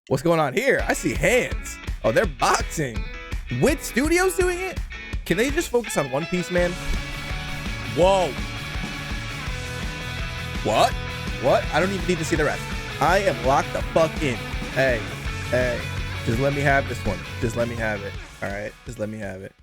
What's going on here? I see hands. Oh, they're boxing. Wit Studios doing it? Can they just focus on One Piece, man? Whoa. What? What? I don't even need to see the rest. I am locked the fuck in. Hey, hey. Just let me have this one. Just let me have it. All right. Just let me have it.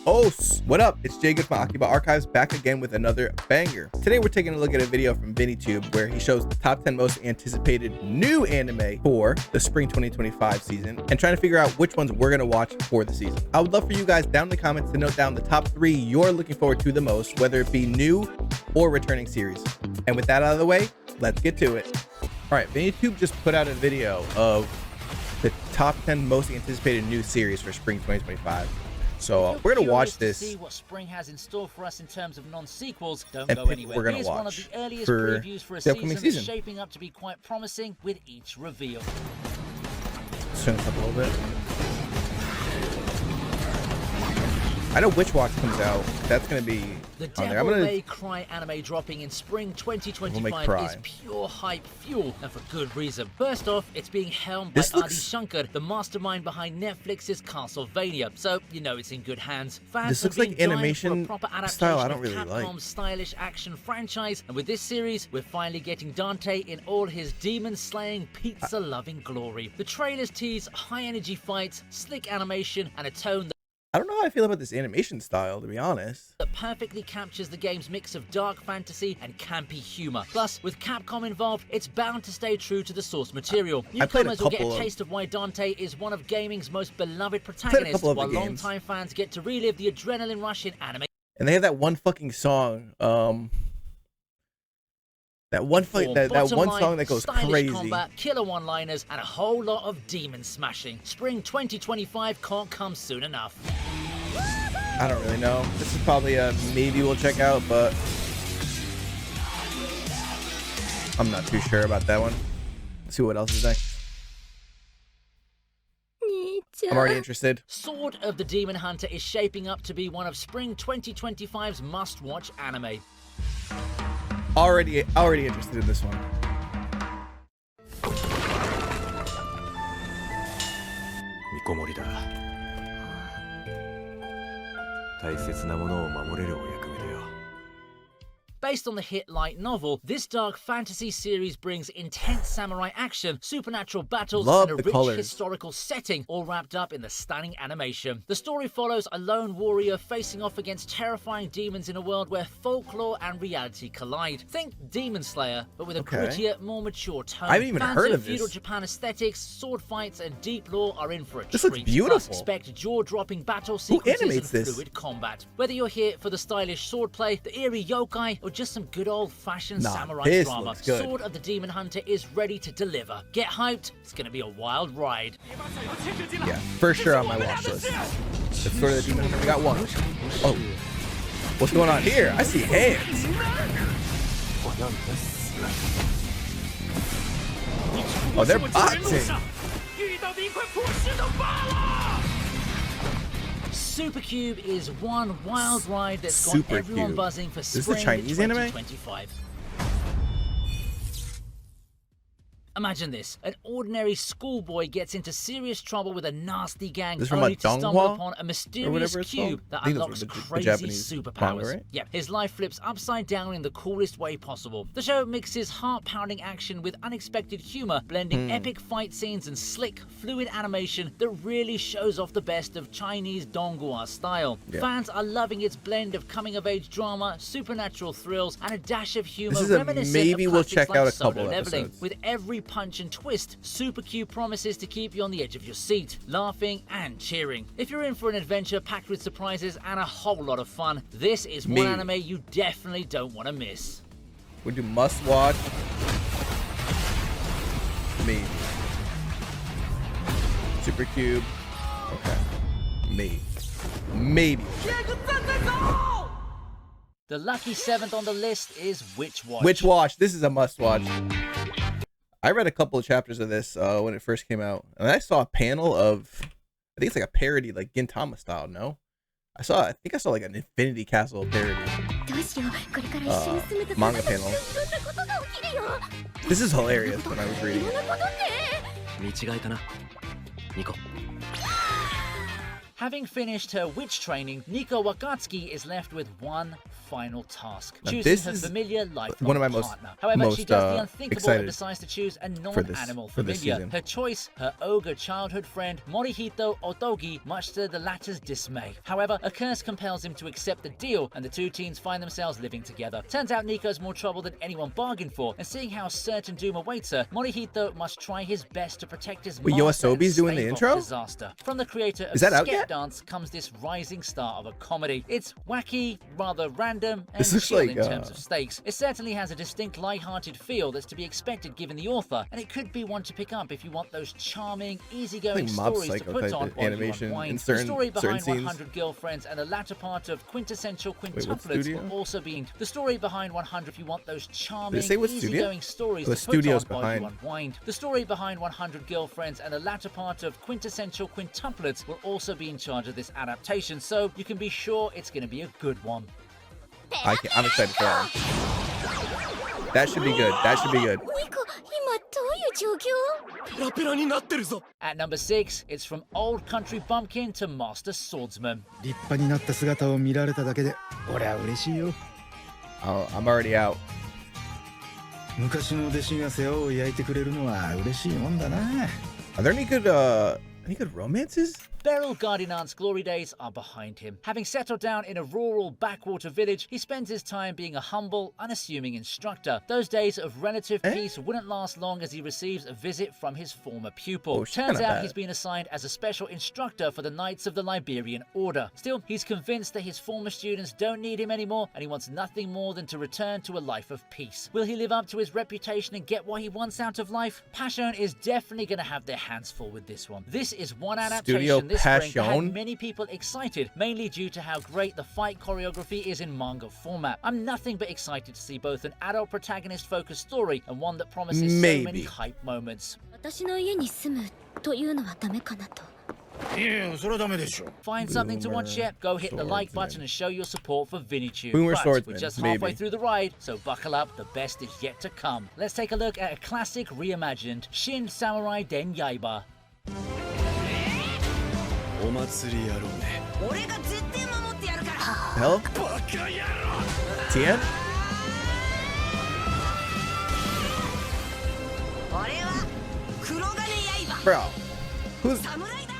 Oh, what up? It's Jay Good from Akiba Archives back again with another banger. Today we're taking a look at a video from VinnyTube where he shows the top 10 most anticipated new anime for the spring 2025 season and trying to figure out which ones we're going to watch for the season. I would love for you guys down in the comments to note down the top 3 you're looking forward to the most, whether it be new or returning series. And with that out of the way, let's get to it. All right, VinnyTube just put out a video of the top 10 most anticipated new series for spring 2025. So we're gonna watch this. See what spring has in store for us in terms of non-sequels. Don't and go anywhere. We're gonna Here's watch one of the earliest for previews for a the upcoming season season. that's shaping up to be quite promising with each reveal. Let's turn this up a little bit. I know Witch Watch comes out. That's gonna be The on there. Devil May Cry anime dropping in spring 2025 Cry. is pure hype fuel, and for good reason. First off, it's being helmed This by Adi looks- Shankar, the mastermind behind Netflix's Castlevania, so you know it's in good hands. Fans This have looks like been dying animation for a proper adaptation style I don't of really Capcom's like. stylish action franchise, and with this series, we're finally getting Dante in all his demon-slaying, pizza-loving glory. The trailers tease high-energy fights, slick animation, and a tone I don't know how I feel about this animation style, to be honest. that perfectly captures the game's mix of dark fantasy and campy humor. Plus, with Capcom involved, it's bound to stay true to the source material. I played a Newcomers will get couple a of- taste of why Dante is one of gaming's most beloved couple protagonists, of the while games. longtime fans get to relive the adrenaline rush in anime. And they have that one fucking song. That one form. that Bottom one line, song that goes stylish crazy. combat, killer one-liners, and a whole lot of demon smashing. Spring 2025 can't come soon enough. I don't really know. This is probably a maybe we'll check out, but I'm not too sure about that one. Let's see what else is next. I'm already interested. Sword of the Demon Hunter is shaping up to be one of spring 2025's must-watch anime. Already interested in this one. 見こもりだ。大切なものを守れるお役目だよ。 Based on the hit light novel, this dark fantasy series brings intense samurai action, supernatural battles, Love and a the rich colors. historical setting, all wrapped up in the stunning animation. The story follows a lone warrior facing off against terrifying demons in a world where folklore and reality collide. Think Demon Slayer, but with a Okay. grittier, more mature tone. I haven't even Fans heard of feudal this. Japan aesthetics, sword fights, and deep lore are in for a This looks treat. beautiful. Plus, expect jaw-dropping battle sequences animates and this? fluid combat. Whether you're here for the stylish swordplay, the eerie yokai, or just some good old-fashioned Nah, samurai this drama, looks good. Sword of the Demon Hunter is ready to deliver. Get hyped, it's gonna be a wild ride. Yeah, for sure on my watch list. The Sword of the Demon Hunter, we got one. Oh, what's going on here? I see hands. Oh, they're boxing. Supercube is one wild ride that's got everyone Supercube. buzzing for Is this spring the Chinese anime? 2025. Imagine this, an ordinary schoolboy gets into serious trouble with a nasty gang This is from, only like, to stumble Donghua? upon a Or mysterious whatever it's cube called? that I think those unlocks were the crazy Japanese superpowers. manga, right? Yeah, his life flips upside down in the coolest way possible. The show mixes heart-pounding action with unexpected humor, blending epic fight scenes and slick, fluid animation that really shows off the best of Chinese Donghua style. Yeah. Fans are loving its blend of coming-of-age drama, supernatural thrills, and a dash of humor This is a reminiscent maybe of we'll classics check like out a Solo couple Leveling. episodes. With every punch and twist, Supercube promises to keep you on the edge of your seat, laughing and cheering. If you're in for an adventure packed with surprises and a whole lot of fun, this is one Maybe. anime you definitely don't want to miss. We do must watch. Maybe. Supercube. Okay. Maybe. The lucky 7th on the list is Witch Watch. Witch Watch. This is a must watch. I read a couple of chapters of this when it first came out, and I saw a panel of, I think it's like a parody, like Gintama style. No, I think I saw like an Infinity Castle parody manga panel. This is hilarious when I was reading it. 見違えたなニコ Having finished her witch training, Nico Wakatsuki is left with one final task: Now, choosing this her is familiar lifelong one of my most- partner. However, she does the unthinkable excited and decides to choose a for this non-animal season. familiar. Her choice, her ogre childhood friend Morihito Otogi, much to the latter's dismay. However, a curse compels him to accept the deal, and the two teens find themselves living together. Turns out Nico's more trouble than anyone bargained for, and seeing how certain doom awaits her, Morihito must try his best to protect his Wait, master and Yoasobi's doing the stave off intro? disaster. From the creator of Is that out Skep yet? Dance comes this rising star of a comedy. It's wacky, rather random, and This looks chill like, in terms of stakes. It certainly has a distinct light-hearted feel that's to be expected given the author, and it could be one to pick up if you want those charming, easygoing Like Mob stories to Psycho put type on of while animation you in unwind. certain- The story certain behind scenes. 100 Girlfriends and the latter part of Quintessential what Quintuplets studio? will also be the story behind 100 if you want those charming, say what studio? easygoing stories The to put on studio's while behind. you unwind. The story behind 100 Girlfriends and the latter part of Quintessential Quintuplets will also be in charge of this adaptation, so you can be sure it's going to be a good one. I'm excited for that one. That should be good. That should be good. ニコ、今どういう状況？ペラペラになってるぞ At number 6, it's from Old Country Bumpkin to Master Swordsman. 立派になった姿を見られただけで俺は嬉しいよ Oh, I'm already out. 昔の弟子が世話を焼いてくれるのは嬉しいもんだな Are there any good romances? Beryl Gardinant's glory days are behind him. Having settled down in a rural backwater village, he spends his time being a humble, unassuming instructor. Those days of relative peace wouldn't last long as he receives a visit from his former pupil. Oh, she's Turns kinda out bad. he's been assigned as a special instructor for the Knights of the Liberian Order. Still, he's convinced that his former students don't need him anymore, and he wants nothing more than to return to a life of peace. Will he live up to his reputation and get what he wants out of life? Passion is definitely going to have their hands full with this one. This is one adaptation Studio this spring that had Passion? many people excited, mainly due to how great the fight choreography is in manga format. I'm nothing but excited to see both an adult protagonist-focused story and one that promises so many Maybe. hype moments. 私の家に住むというのはダメかなと。いやそれはダメでしょ Find something to watch yet? Go hit the like Swordsman. button and show your support for VinnyTube. Boomer But we're Swordsman, just halfway maybe. through the ride, so buckle up, the best is yet to come. Let's take a look at a classic reimagined Shin Samurai Den Yaiba. お祭り野郎め俺が絶対守ってやるから。 Hell? バカ野郎 Tien? 俺は黒金刃。 Bro. Who's 侍だ。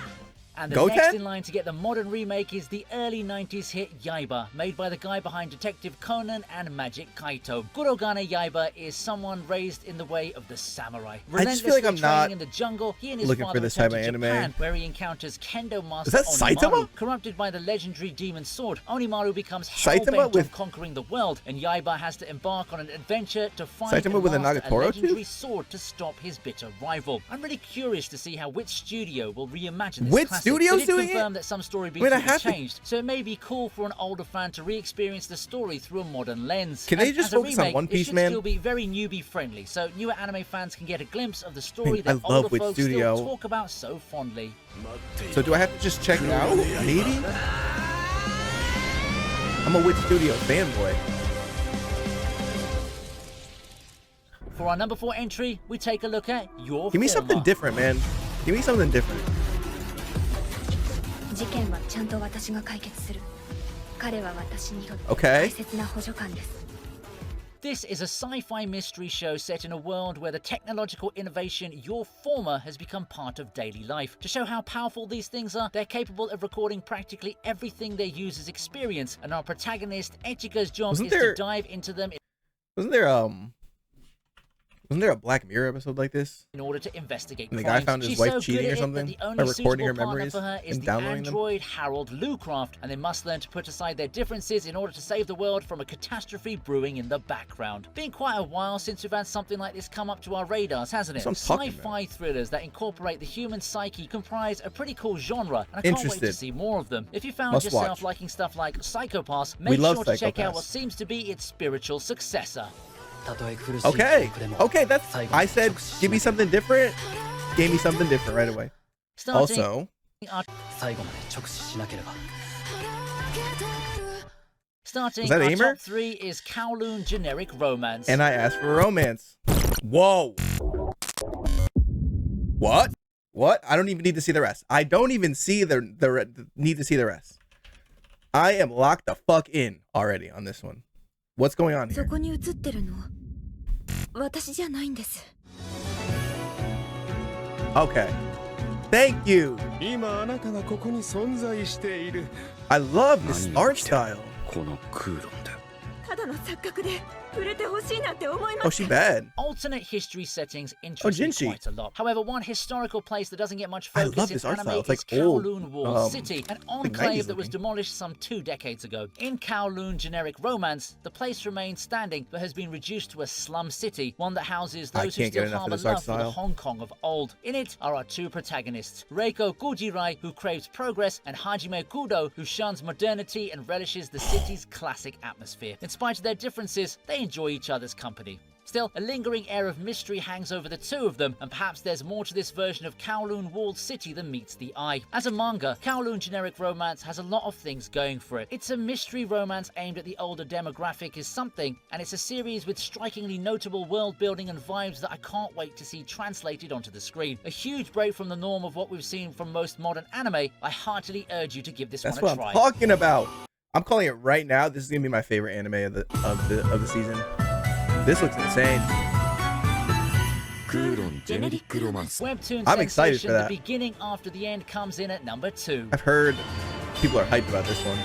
And the Goten? next in line to get the modern remake is the early 90s hit Yaiba, made by the guy behind Detective Conan and Magic Kaito. Kurogane Yaiba is someone raised in the way of the samurai. I just feel like I'm Relentlessly not training in the jungle, he and his looking for father this return type to of anime. Japan, where he encounters Kendo Master that Onimaru. Saitama? Corrupted by the legendary demon sword, Onimaru becomes Saitama hell-bent on with- conquering the world, and Yaiba has to embark on an adventure to find Saitama and with a master Nagatoro too? legendary sword to stop his bitter rival. I'm really curious to see how which studio will reimagine this Which classic. studio's They did doing it? confirm that some story beats I mean, I will be have to- changed, so it may be cool for an older fan to re-experience the story through a modern lens. Can they And just as a focus on remake, One Piece, it should man? still be very newbie friendly, so newer anime fans can get a glimpse of the story I that love older Wit folks Studio. still talk about so fondly. 待っている So do I have to just check it out? Maybe? I'm a Wit Studio fanboy. For our number 4 entry, we take a look at your Give me something former. different, man. Give me something different. 事件はちゃんと私が解決する。彼は私にとって Okay. 大切な補助官です。 This is a sci-fi mystery show set in a world where the technological innovation Your Former has become part of daily life. To show how powerful these things are, they're capable of recording practically everything their users experience, and our protagonist, Echika's job Wasn't is there- to dive into them Wasn't there a Black Mirror episode like this? in order to investigate And the guy crimes. found his She's wife so cheating good or at it that something the only by recording her suitable partner memories for her is and the downloading them? android Harold Lucraft, and they must learn to put aside their differences in order to save the world from a catastrophe brewing in the background. Been quite a while since we've had something like this come up to our radars, hasn't it? That's what I'm talking Sci-fi thrillers that incorporate the human psyche comprise a pretty cool genre, and I can't wait to Interested. see more of them. If you found Must yourself watch. liking stuff like Psycho-Pass, We make love sure to check out Psycho-Pass. what seems to be its spiritual successor. たとえ苦しい Okay. 苦でも Okay, that's. 最後 I まで said, 直視し give me なければ something different. Gave me something different right away. Starting Also, our 最後まで直視しなければ Starting, Was that our Aimer? top 3 is Kowloon Generic Romance. and I asked for romance. Whoa. What? What? I don't even need to see the rest. I don't even see need to see the rest. I am locked the fuck in already on this one. What's going on そ here? こに映ってるの私じゃないんです Okay. Thank you. 今あなたがここに存在している I love this art style. この空論だただの錯覚で触れてほしいなんて思いま Oh, す she bad. Alternate history settings interest me Jinchi. quite a lot. However, one historical place that doesn't get much I focus love in this art anime style. It's like is old, Kowloon Walled 90s City, an enclave that was looking. demolished some 2 decades ago. In Kowloon Generic Romance, the place remains standing but has been reduced to a slum city, one that houses I those who can't get still enough of harbour this art love for the style. Hong Kong of old. In it are our 2 protagonists, Reiko Gujirai, who craves progress, and Hajime Kudo, who shuns modernity and relishes the city's classic atmosphere. In spite of their differences, they enjoy each other's company. Still, a lingering air of mystery hangs over the 2 of them, and perhaps there's more to this version of Kowloon Walled City than meets the eye. As a manga, Kowloon Generic Romance has a lot of things going for it. It's a mystery romance aimed at the older demographic is something, and it's a series with strikingly notable world building and vibes that I can't wait to see translated onto the screen. A huge break from the norm of what we've seen from most modern anime. I heartily urge you to give this That's one what a I'm try. talking about. I'm calling it right now. This is gonna be my favorite anime of the season. This looks insane. 空論ジェネリックロマンス Webtoon I'm excited sensation for that. The Beginning After the End comes in at number 2. I've heard people are hyped about this one.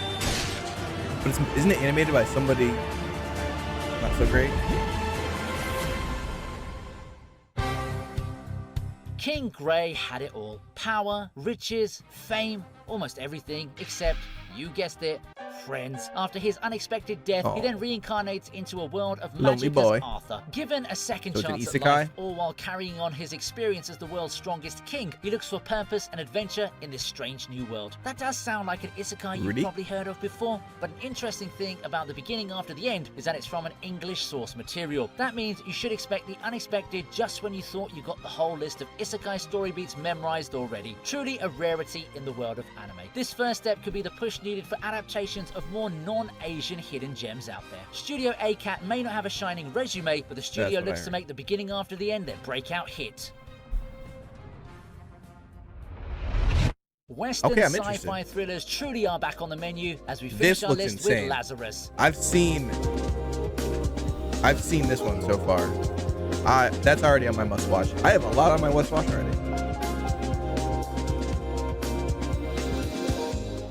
But isn't it animated by somebody not so great? King Gray had it all. Power, riches, fame, almost everything except, you guessed it, friends. After his unexpected death, he Aw. then reincarnates into a world of Lonely magic boy. as Arthur. Given a second So it's an chance at isekai? life, all while carrying on his experience as the world's strongest king, he looks for purpose and adventure in this strange new world. That does sound like an isekai you've Really? probably heard of before, but an interesting thing about The Beginning After the End is that it's from an English source material. That means you should expect the unexpected just when you thought you got the whole list of isekai story beats memorized already. Truly a rarity in the world of anime. This first step could be the push needed for adaptations of more non-Asian hidden gems out there. Studio ACAT may not have a shining resume, but the studio what I looks to heard. make The Beginning After the End their breakout hit. Western Okay, I'm sci-fi interested. thrillers truly are back on the menu as we This finish our looks list insane. with Lazarus. I've seen this one so far. That's already on my must watch. I have a lot on my must watch already.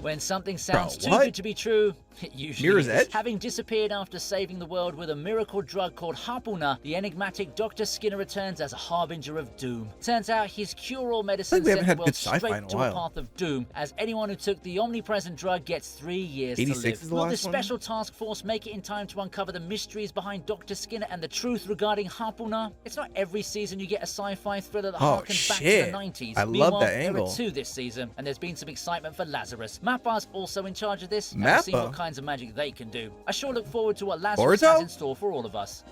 When something sounds too what? good to be true, it usually Mirror's is. Edge? Having disappeared after saving the world with a miracle drug called Hapuna, the enigmatic Dr. Skinner returns as a harbinger of doom. Turns out his cure-all medicine we haven't sent had the world good sci-fi in straight a to a while. path of doom, as anyone who took the omnipresent drug gets 3 years to 86 live. is the Will the last one? special task force make it in time to uncover the mysteries behind Dr. Skinner and the truth regarding Hapuna? It's not every season you get a sci-fi thriller that Oh, harkens back to shit. the 90s. I love Meanwhile, that there angle. are 2 this season, and there's been some excitement for Lazarus. Mappa's also in charge of this, and we'll see Mappa? what kinds of magic they can do. I sure look forward to what Lazarus has Boruto? in store for all of us.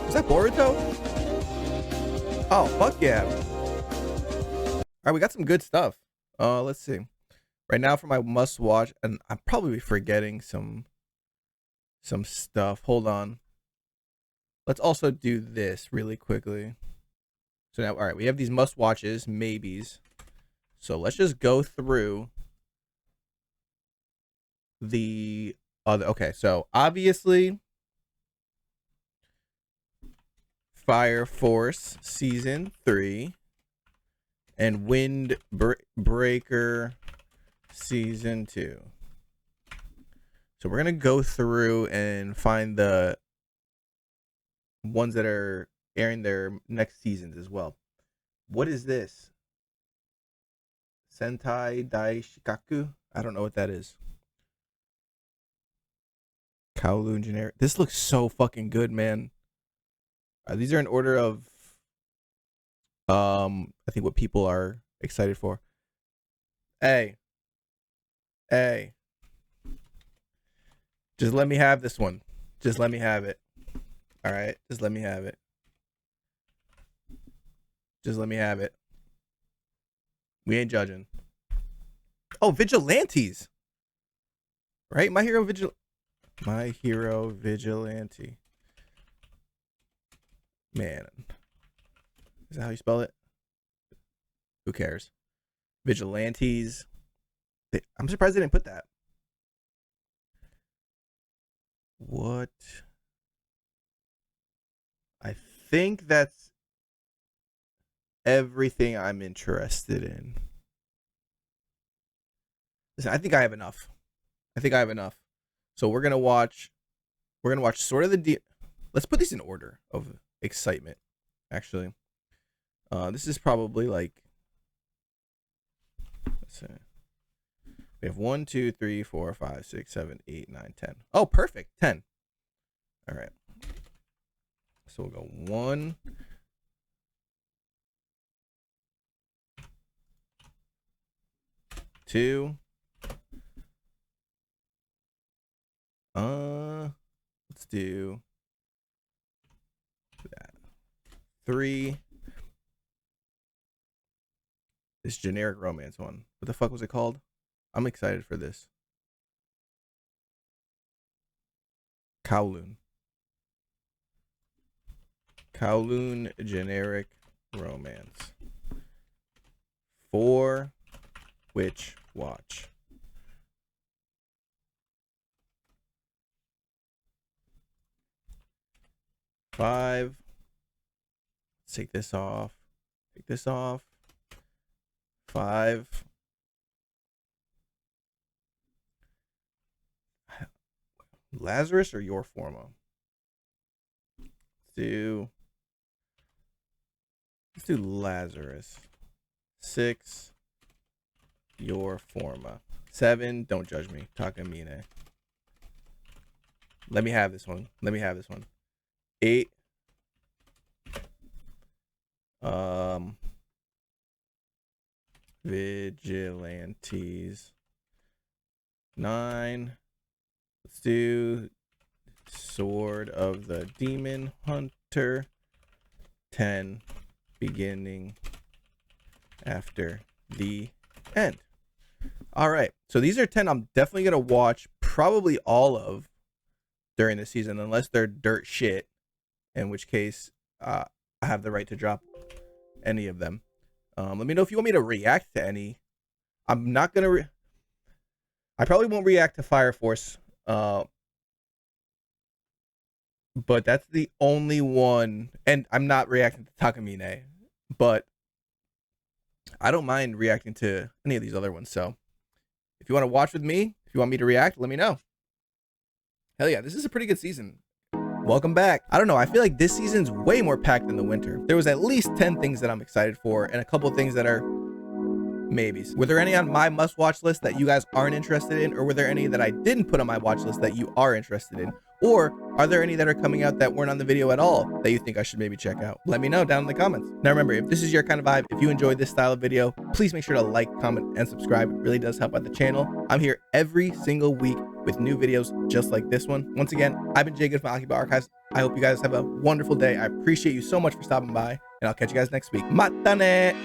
Is that Boruto? Oh, fuck yeah. All right, we got some good stuff. Let's see. Right now for my must watch, and I'm probably forgetting some stuff. Hold on. Let's also do this really quickly. So now, all right, we have these must watches, maybes. So let's just go through the other. Okay, so obviously Fire Force season 3 and Windbreaker season 2. So we're gonna go through and find the ones that are airing their next seasons as well. What is this? Sentai Daishikaku? I don't know what that is. Kowloon Generic. This looks so fucking good, man. These are in order of I think what people are excited for. Hey. Just let me have this one. Just let me have it. All right, just let me have it. Just let me have it. We ain't judging. Oh, Vigilantes. Right? My Hero Vigilante. Man. Is that how you spell it? Who cares? Vigilantes. I'm surprised they didn't put that. What? I think that's everything I'm interested in. Listen, I think I have enough. So we're gonna watch sort of let's put these in order of excitement. Actually, this is probably like, let's see. We have 1, 2, 3, 4, 5, 6, 7, 8, 9, 10. Oh, perfect. 10. All right. So we'll go 1, 2. Let's do that. 3. This generic romance one. What the fuck was it called? I'm excited for this. Kowloon generic romance. 4 Witch Watch. Five. Let's take this off. 5. Lazarus or Your Forma? Let's do Lazarus. 6. Your Forma. 7. Don't judge me. Takamine. Let me have this one. 8. Vigilantes. 9. Let's do Sword of the Demon Hunter. 10. Beginning after the end. All right. So these are 10 I'm definitely going to watch probably all of during the season, unless they're dirt shit, in which case I have the right to drop any of them. Let me know if you want me to react to any. I'm not going to... I probably won't react to Fire Force. But that's the only one. And I'm not reacting to Takamine. But I don't mind reacting to any of these other ones. So if you want to watch with me, if you want me to react, let me know. Hell yeah, this is a pretty good season. Welcome back. I don't know, I feel like this season's way more packed than the winter. There was at least 10 things that I'm excited for and a couple things that are maybes. Were there any on my must-watch list that you guys aren't interested in, or were there any that I didn't put on my watch list that you are interested in? Or are there any that are coming out that weren't on the video at all that you think I should maybe check out? Let me know down in the comments. Now remember, if this is your kind of vibe, if you enjoyed this style of video, please make sure to like, comment, and subscribe. It really does help out the channel. I'm here every single week with new videos just like this one. Once again, I've been Jay Good from Akiba Archives. I hope you guys have a wonderful day. I appreciate you so much for stopping by, and I'll catch you guys next week. Matane!